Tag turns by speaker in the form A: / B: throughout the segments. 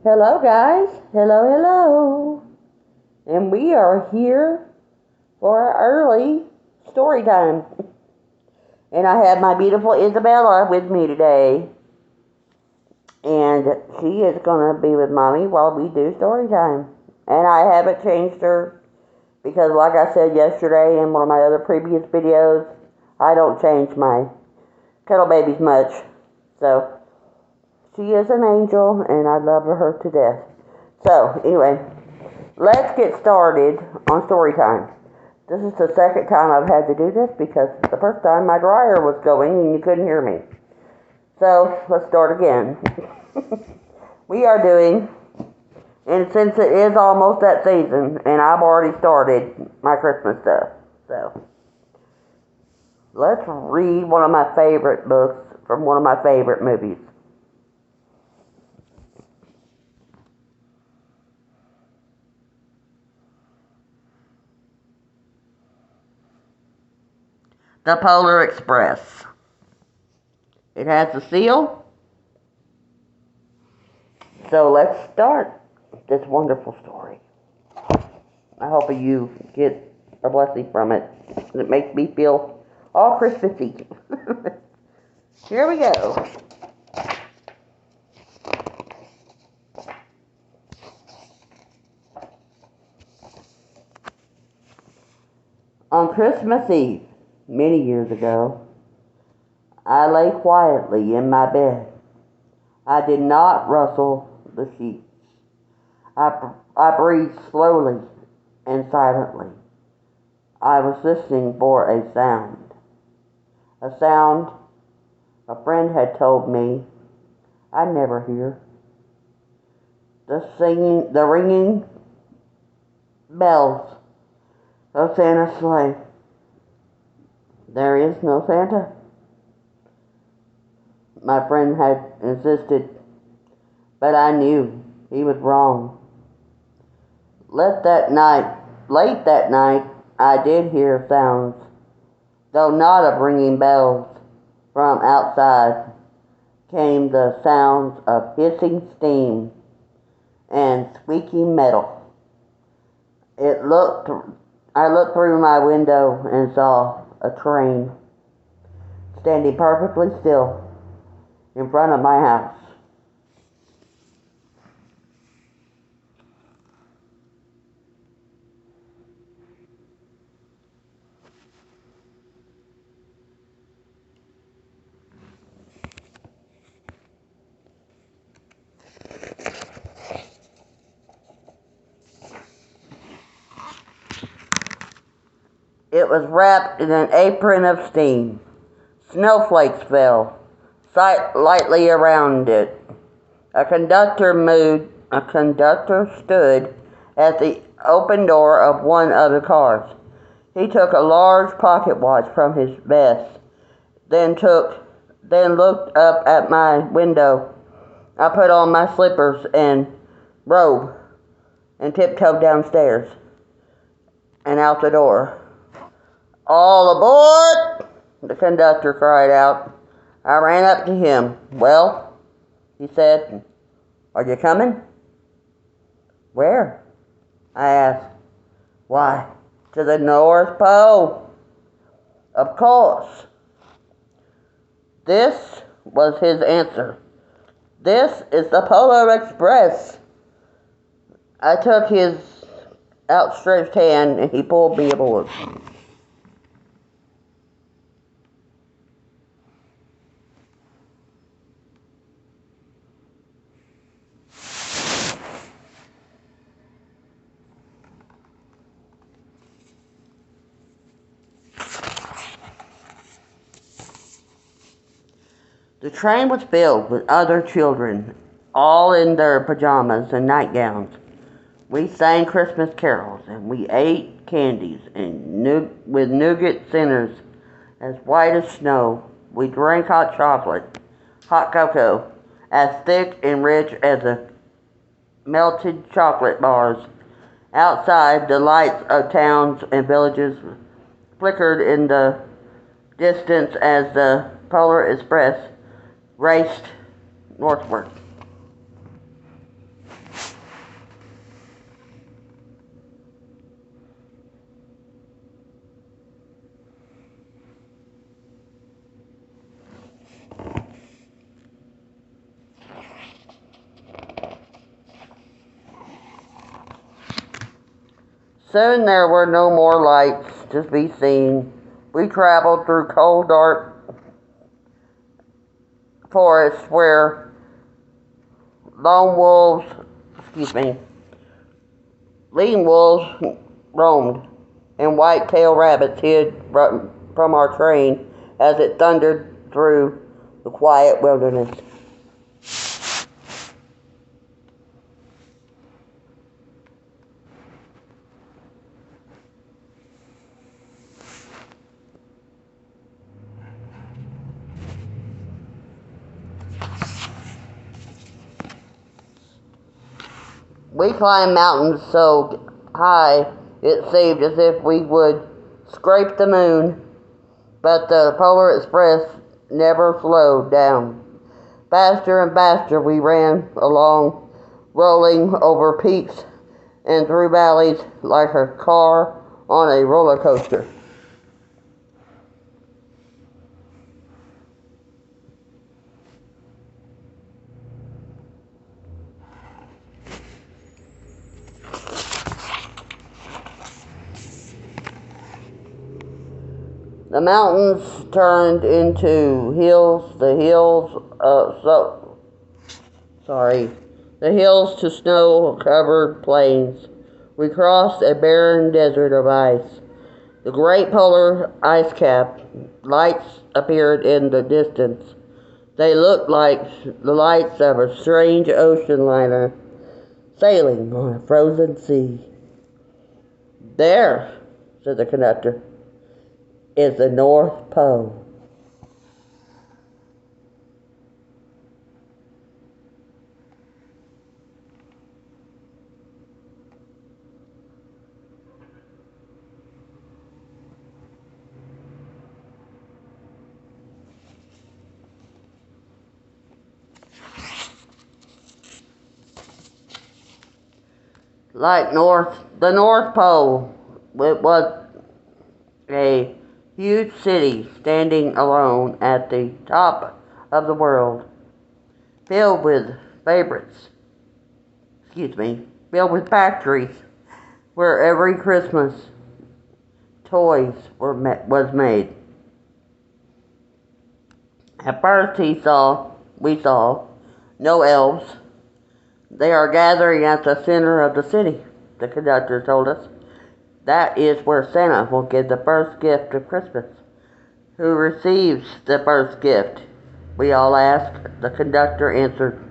A: Hello guys, hello, and we are here for our early story time. And I have my beautiful Isabella with me today, and she is going to be with mommy while we do story time. And I haven't changed her because, like I said yesterday in one of my other previous videos, I don't change my cuddle babies much. So she is an angel, and I love her to death. So anyway, let's get started on story time. This is the second time I've had to do this because the first time my dryer was going and you couldn't hear me. So let's start again. We are doing, and since it is almost that season, and I've already started my Christmas stuff, so let's read one of my favorite books from one of my favorite movies. The Polar Express. It has a seal. So let's start this wonderful story. I hope you get a blessing from it. It makes me feel all Christmassy. Here we go. On Christmas Eve, many years ago, I lay quietly in my bed. I did not rustle the sheets. I breathed slowly and silently. I was listening for a sound. A sound a friend had told me I'd never hear. The ringing bells of Santa's sleigh. There is no Santa, my friend had insisted, but I knew he was wrong. Late that night, I did hear sounds, though not of ringing bells. From outside came the sounds of hissing steam and squeaking metal. I looked through my window and saw a train standing perfectly still in front of my house. It was wrapped in an apron of steam. Snowflakes fell lightly around it. A conductor stood at the open door of one of the cars. He took a large pocket watch from his vest, then looked up at my window. I put on my slippers and robe and tiptoed downstairs and out the door. "All aboard!" the conductor cried out. I ran up to him. "Well," he said, "are you coming?" "Where?" I asked. "Why, to the North Pole." "Of course." This was his answer. "This is the Polar Express." I took his outstretched hand and he pulled me aboard. The train was filled with other children, all in their pajamas and nightgowns. We sang Christmas carols and we ate candies with nougat centers as white as snow. We drank hot cocoa, as thick and rich as the melted chocolate bars. Outside, the lights of towns and villages flickered in the distance as the Polar Express raced northward. Soon there were no more lights to be seen. We traveled through cold, dark forests where lone wolves, excuse me, lean wolves roamed, and white-tailed rabbits hid from our train as it thundered through the quiet wilderness. We climbed mountains so high it seemed as if we would scrape the moon, but the Polar Express never slowed down. Faster and faster we ran along, rolling over peaks and through valleys like a car on a roller coaster. The mountains turned into hills, the hills to snow-covered plains. We crossed a barren desert of ice. The great polar ice cap lights appeared in the distance. They looked like the lights of a strange ocean liner sailing on a frozen sea. There, said the conductor, is the North Pole. Like the North Pole, it was a huge city standing alone at the top of the world, filled with favorites, filled with factories where every Christmas toys was made. At first we saw no elves. They are gathering at the center of the city, the conductor told us. That is where Santa will give the first gift of Christmas. Who receives the first gift? We all asked. The conductor answered,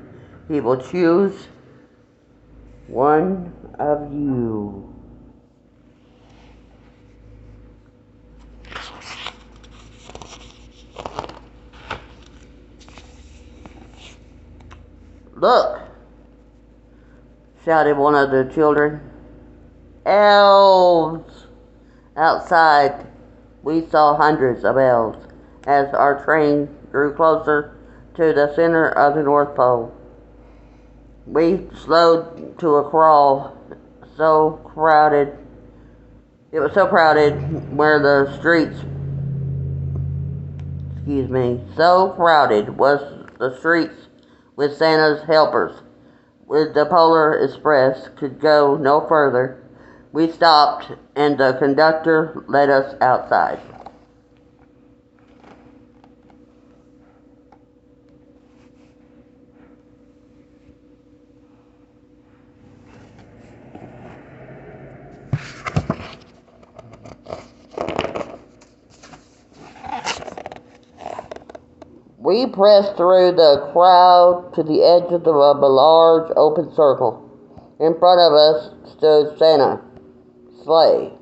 A: he will choose one of you. Look, shouted one of the children. Elves! Outside, we saw hundreds of elves as our train drew closer to the center of the North Pole. We slowed to a crawl, so crowded. It was so crowded where the streets, so crowded was the streets with Santa's helpers. With the Polar Express could go no further. We stopped and the conductor led us outside. We pressed through the crowd to the edge of a large open circle. In front of us stood Santa's sleigh.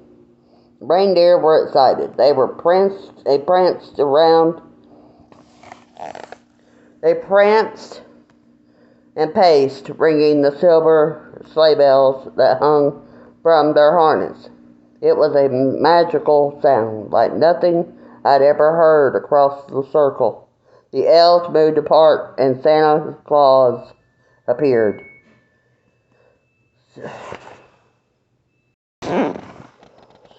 A: The reindeer were excited. They pranced around. They pranced and paced, ringing the silver sleigh bells that hung from their harness. It was a magical sound, like nothing I'd ever heard across the circle. The elves moved apart and Santa Claus appeared.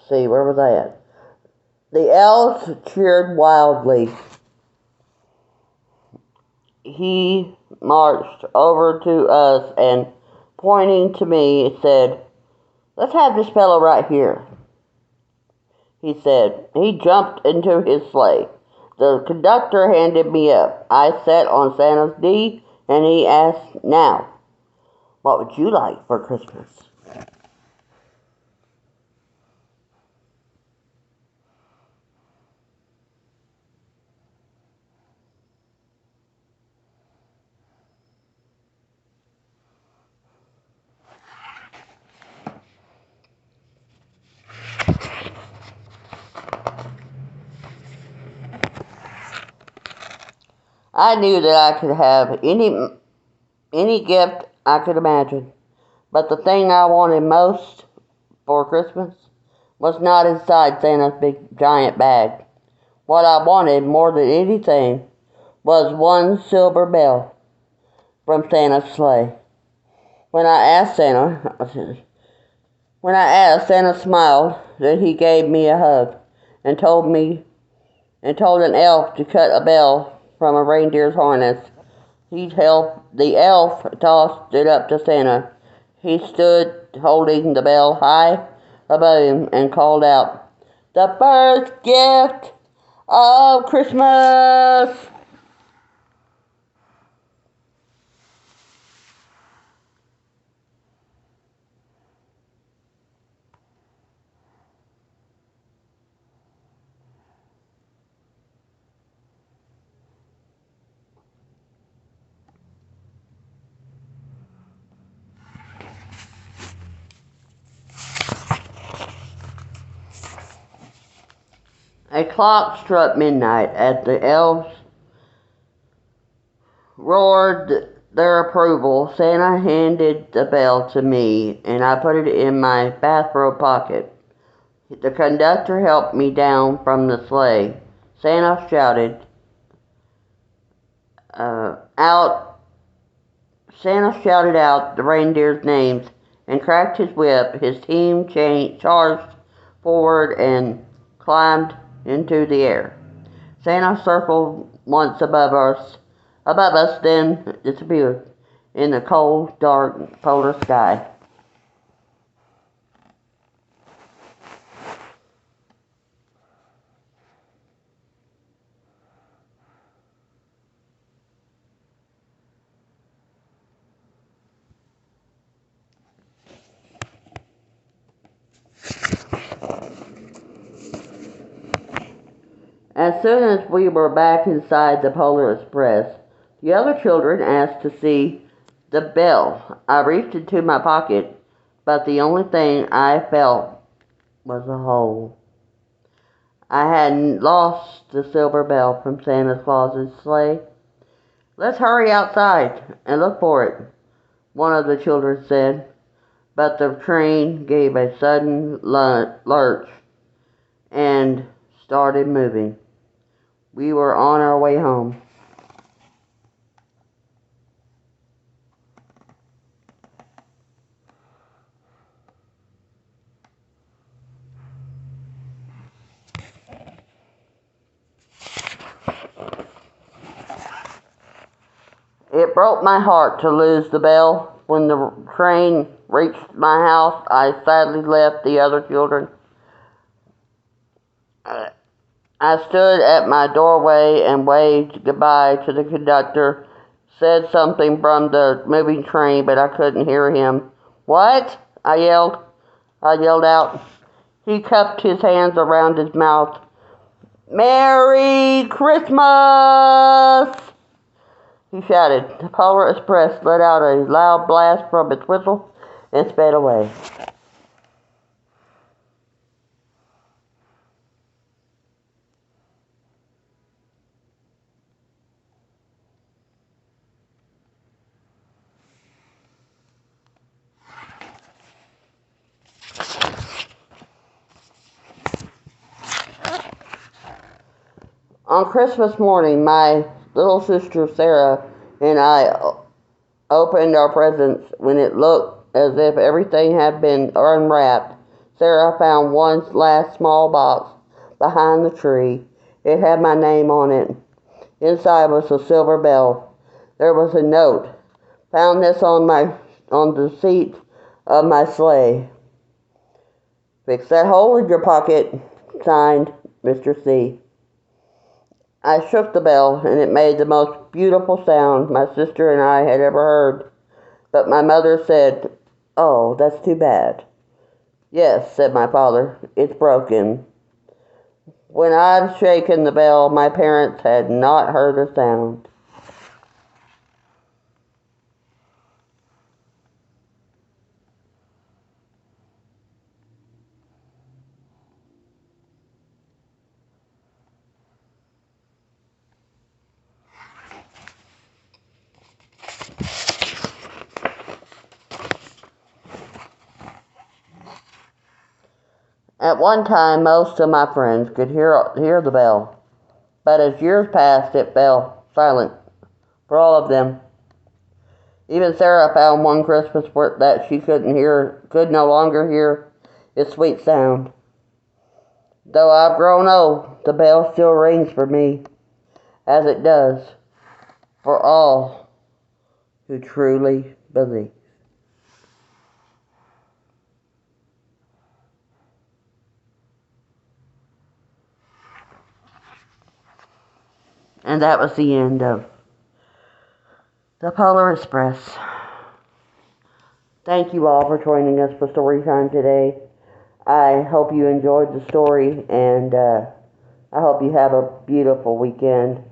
A: See, where was I at? The elves cheered wildly. He marched over to us and, pointing to me, said, Let's have this fellow right here, he said. He jumped into his sleigh. The conductor handed me up. I sat on Santa's knee, and he asked, "Now, what would you like for Christmas?" I knew that I could have any gift I could imagine, but the thing I wanted most for Christmas was not inside Santa's big giant bag. What I wanted more than anything was one silver bell from Santa's sleigh. When I asked Santa, Santa smiled. Then he gave me a hug and told an elf to cut a bell from a reindeer's harness. The elf tossed it up to Santa. He stood holding the bell high above him and called out, "The first gift of Christmas!" A clock struck midnight. As the elves roared their approval, Santa handed the bell to me, and I put it in my bathrobe pocket. The conductor helped me down from the sleigh. Santa shouted out. Santa shouted out the reindeer's names and cracked his whip. His team charged forward and climbed into the air. Santa circled once above us, then disappeared in the cold, dark polar sky. As soon as we were back inside the Polar Express, the other children asked to see the bell. I reached into my pocket, but the only thing I felt was a hole. I hadn't lost the silver bell from Santa Claus's sleigh. "Let's hurry outside and look for it," one of the children said, but the train gave a sudden lurch and started moving. We were on our way home. It broke my heart to lose the bell. When the train reached my house, I sadly left the other children. I stood at my doorway and waved goodbye to the conductor, said something from the moving train, but I couldn't hear him. "What?" I yelled out. He cupped his hands around his mouth. "Merry Christmas!" he shouted. The Polar Express let out a loud blast from its whistle and sped away. On Christmas morning, my little sister Sarah and I opened our presents. When it looked as if everything had been unwrapped, Sarah found one last small box behind the tree. It had my name on it. Inside was a silver bell. There was a note. "Found this on the seat of my sleigh. Fix that hole in your pocket. Signed, Mr. C. I shook the bell, and it made the most beautiful sound my sister and I had ever heard. But my mother said, "Oh, that's too bad." "Yes," said my father, "it's broken." When I'd shaken the bell, my parents had not heard a sound. At one time, most of my friends could hear the bell, but as years passed, it fell silent for all of them. Even Sarah found one Christmas that she could no longer hear its sweet sound. Though I've grown old, the bell still rings for me, as it does for all who truly believe. And that was the end of the Polar Express. Thank you all for joining us for story time today. I hope you enjoyed the story, and I hope you have a beautiful weekend.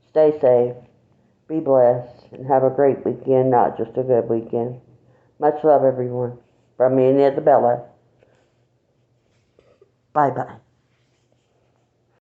A: Stay safe, be blessed, and have a great weekend, not just a good weekend. Much love, everyone. From me and Isabella. Bye-bye.